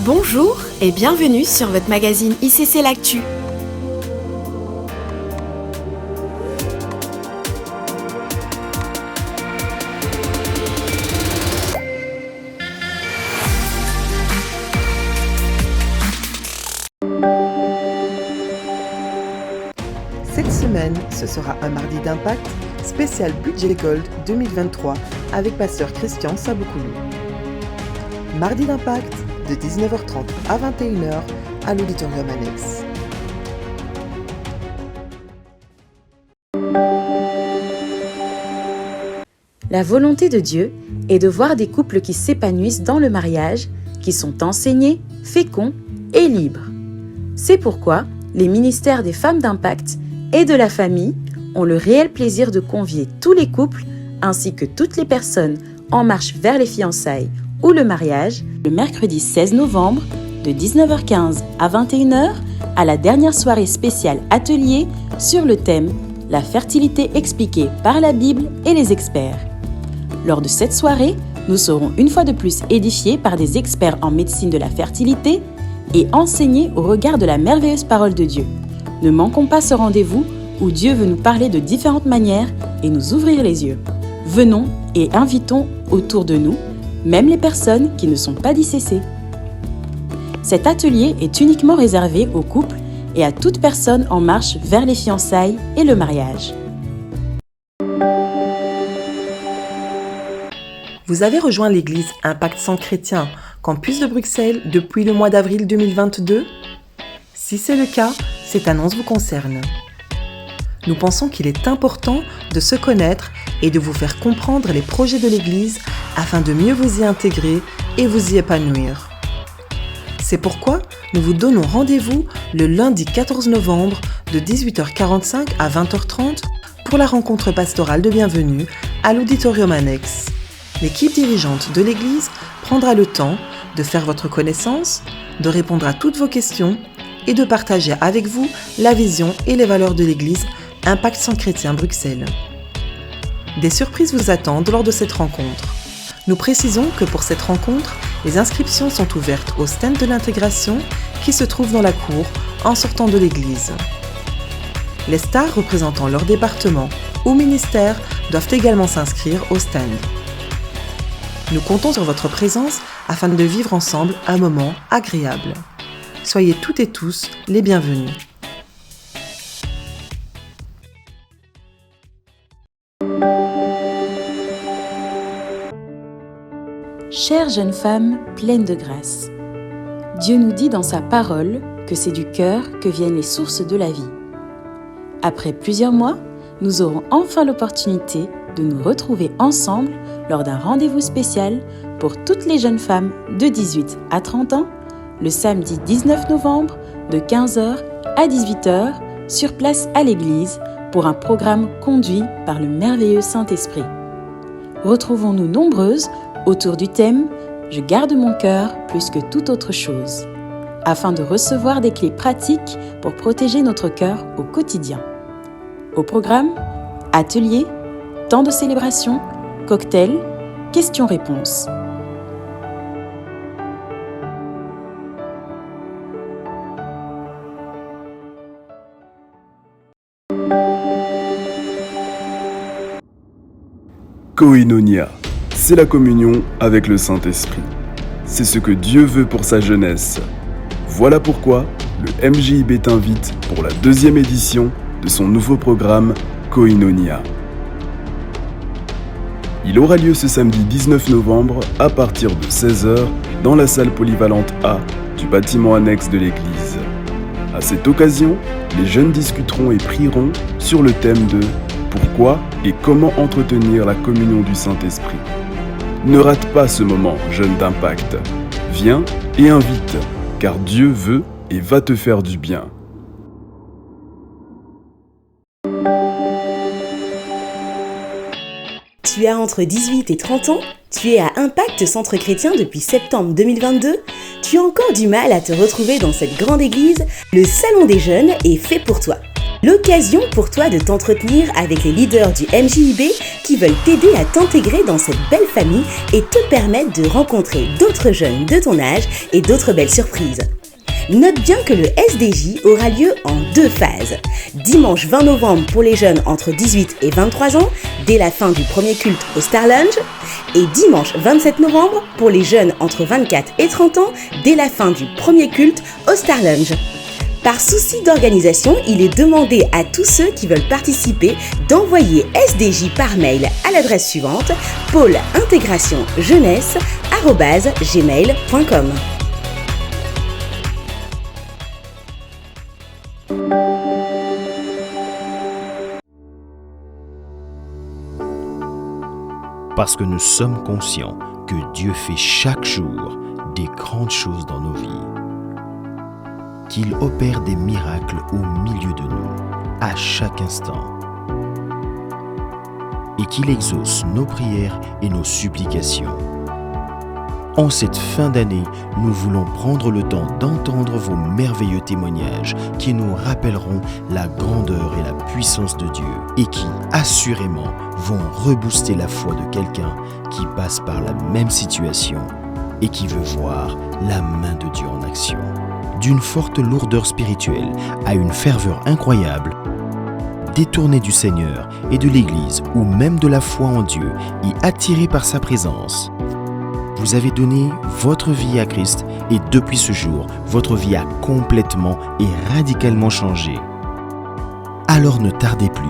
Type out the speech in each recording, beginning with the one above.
Bonjour et bienvenue sur votre magazine ICC L'Actu. Cette semaine, ce sera un mardi d'impact spécial Budget Gold 2023 avec pasteur Christian Saboukoulou. Mardi d'impact de 19h30 à 21h à l'auditorium annexe. La volonté de Dieu est de voir des couples qui s'épanouissent dans le mariage, qui sont enseignés, féconds et libres. C'est pourquoi les ministères des femmes d'impact et de la famille ont le réel plaisir de convier tous les couples ainsi que toutes les personnes en marche vers les fiançailles ou le mariage le mercredi 16 novembre de 19h15 à 21h à la dernière soirée spéciale atelier sur le thème « La fertilité expliquée par la Bible et les experts ». Lors de cette soirée, nous serons une fois de plus édifiés par des experts en médecine de la fertilité et enseignés au regard de la merveilleuse parole de Dieu. Ne manquons pas ce rendez-vous où Dieu veut nous parler de différentes manières et nous ouvrir les yeux. Venons et invitons autour de nous même les personnes qui ne sont pas d'ICC. Cet atelier est uniquement réservé aux couples et à toute personne en marche vers les fiançailles et le mariage. Vous avez rejoint l'église Impact Centre Chrétien, campus de Bruxelles, depuis le mois d'avril 2022 ? Si c'est le cas, cette annonce vous concerne. Nous pensons qu'il est important de se connaître et de vous faire comprendre les projets de l'église afin de mieux vous y intégrer et vous y épanouir. C'est pourquoi nous vous donnons rendez-vous le lundi 14 novembre de 18h45 à 20h30 pour la rencontre pastorale de bienvenue à l'auditorium annexe. L'équipe dirigeante de l'église prendra le temps de faire votre connaissance, de répondre à toutes vos questions et de partager avec vous la vision et les valeurs de l'église Impact Centre Chrétien Bruxelles. Des surprises vous attendent lors de cette rencontre. Nous précisons que pour cette rencontre, les inscriptions sont ouvertes au stand de l'intégration qui se trouve dans la cour en sortant de l'église. Les stars représentant leur département ou ministère doivent également s'inscrire au stand. Nous comptons sur votre présence afin de vivre ensemble un moment agréable. Soyez toutes et tous les bienvenus. Chère jeune femme pleine de grâce, Dieu nous dit dans sa parole que c'est du cœur que viennent les sources de la vie. Après plusieurs mois, nous aurons enfin l'opportunité de nous retrouver ensemble lors d'un rendez-vous spécial pour toutes les jeunes femmes de 18 à 30 ans, le samedi 19 novembre de 15h à 18h sur place à l'église pour un programme conduit par le merveilleux Saint-Esprit. Retrouvons-nous nombreuses autour du thème « Je garde mon cœur plus que toute autre chose » afin de recevoir des clés pratiques pour protéger notre cœur au quotidien. Au programme, ateliers, temps de célébration, cocktails, questions-réponses. Koinonia, c'est la communion avec le Saint-Esprit. C'est ce que Dieu veut pour sa jeunesse. Voilà pourquoi le MJIB t'invite pour la 2e édition de son nouveau programme Koinonia. Il aura lieu ce samedi 19 novembre à partir de 16h dans la salle polyvalente A du bâtiment annexe de l'église. À cette occasion, les jeunes discuteront et prieront sur le thème de pourquoi et comment entretenir la communion du Saint-Esprit. Ne rate pas ce moment, jeune d'impact. Viens et invite, car Dieu veut et va te faire du bien. Tu as entre 18 et 30 ans, tu es à Impact Centre Chrétien depuis septembre 2022, tu as encore du mal à te retrouver dans cette grande église, le Salon des Jeunes est fait pour toi. L'occasion pour toi de t'entretenir avec les leaders du MJIB qui veulent t'aider à t'intégrer dans cette belle famille et te permettre de rencontrer d'autres jeunes de ton âge et d'autres belles surprises. Note bien que le SDJ aura lieu en 2 phases. Dimanche 20 novembre pour les jeunes entre 18 et 23 ans, dès la fin du premier culte au Star Lounge, et dimanche 27 novembre pour les jeunes entre 24 et 30 ans, dès la fin du premier culte au Star Lounge. Par souci d'organisation, il est demandé à tous ceux qui veulent participer d'envoyer SDJ par mail à l'adresse suivante pôleintégrationjeunesse@gmail.com. Parce que nous sommes conscients que Dieu fait chaque jour des grandes choses dans nos vies, qu'il opère des miracles au milieu de nous, à chaque instant, et qu'il exauce nos prières et nos supplications. En cette fin d'année, nous voulons prendre le temps d'entendre vos merveilleux témoignages qui nous rappelleront la grandeur et la puissance de Dieu et qui, assurément, vont rebooster la foi de quelqu'un qui passe par la même situation et qui veut voir la main de Dieu en action. D'une forte lourdeur spirituelle à une ferveur incroyable, détourné du Seigneur et de l'Église ou même de la foi en Dieu et attiré par sa présence, vous avez donné votre vie à Christ et depuis ce jour, votre vie a complètement et radicalement changé. Alors ne tardez plus,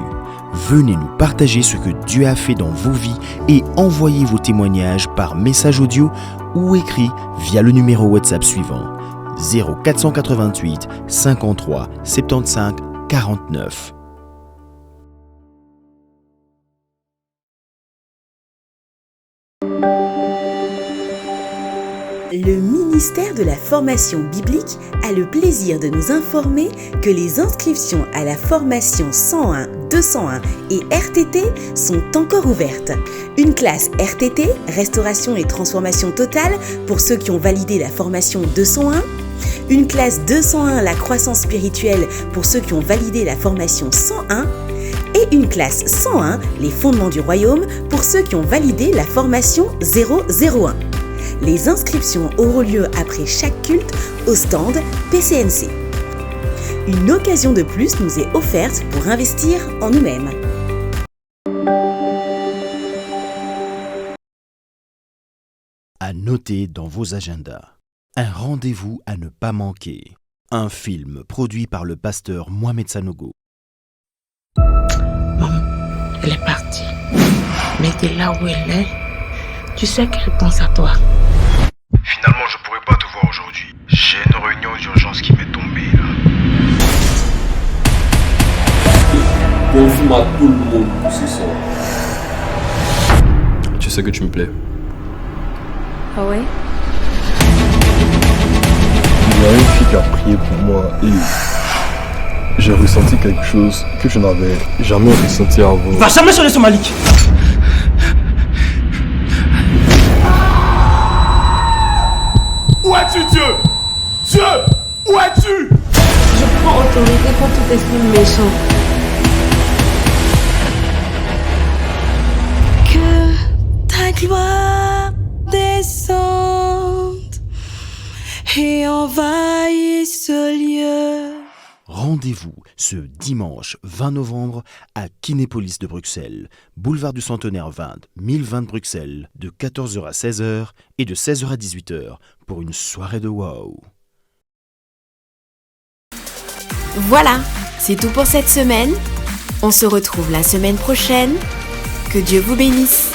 venez nous partager ce que Dieu a fait dans vos vies et envoyez vos témoignages par message audio ou écrit via le numéro WhatsApp suivant 0488 53 75 49. Le ministère de la formation biblique a le plaisir de nous informer que les inscriptions à la formation 101, 201 et RTT sont encore ouvertes. Une classe RTT, Restauration et Transformation Totale, pour ceux qui ont validé la formation 201. Une classe 201, la croissance spirituelle, pour ceux qui ont validé la formation 101. Et une classe 101, les fondements du royaume, pour ceux qui ont validé la formation 001. Les inscriptions auront lieu après chaque culte au stand PCNC. Une occasion de plus nous est offerte pour investir en nous-mêmes. À noter dans vos agendas. Un rendez-vous à ne pas manquer. Un film produit par le pasteur Mohamed Sanogo. Maman, elle est partie. Mais de là où elle est, tu sais qu'elle pense à toi. Finalement, je pourrais pas te voir aujourd'hui. J'ai une réunion d'urgence qui m'est tombée là. Confirme à tout le monde pour ce soir. Tu sais que tu me plais. Ah ouais? Il y a une fille qui a prié pour moi et j'ai ressenti quelque chose que je n'avais jamais ressenti avant. Va jamais sonner sur Malik! Où es-tu, Dieu? Dieu! Où es-tu? Je prends autorité contre tout esprit méchant. Que ta gloire descende et envahisse ce lieu. Rendez-vous ce dimanche 20 novembre à Kinépolis de Bruxelles, boulevard du Centenaire 20, 1020 Bruxelles, de 14h à 16h et de 16h à 18h pour une soirée de wow. Voilà, c'est tout pour cette semaine. On se retrouve la semaine prochaine. Que Dieu vous bénisse.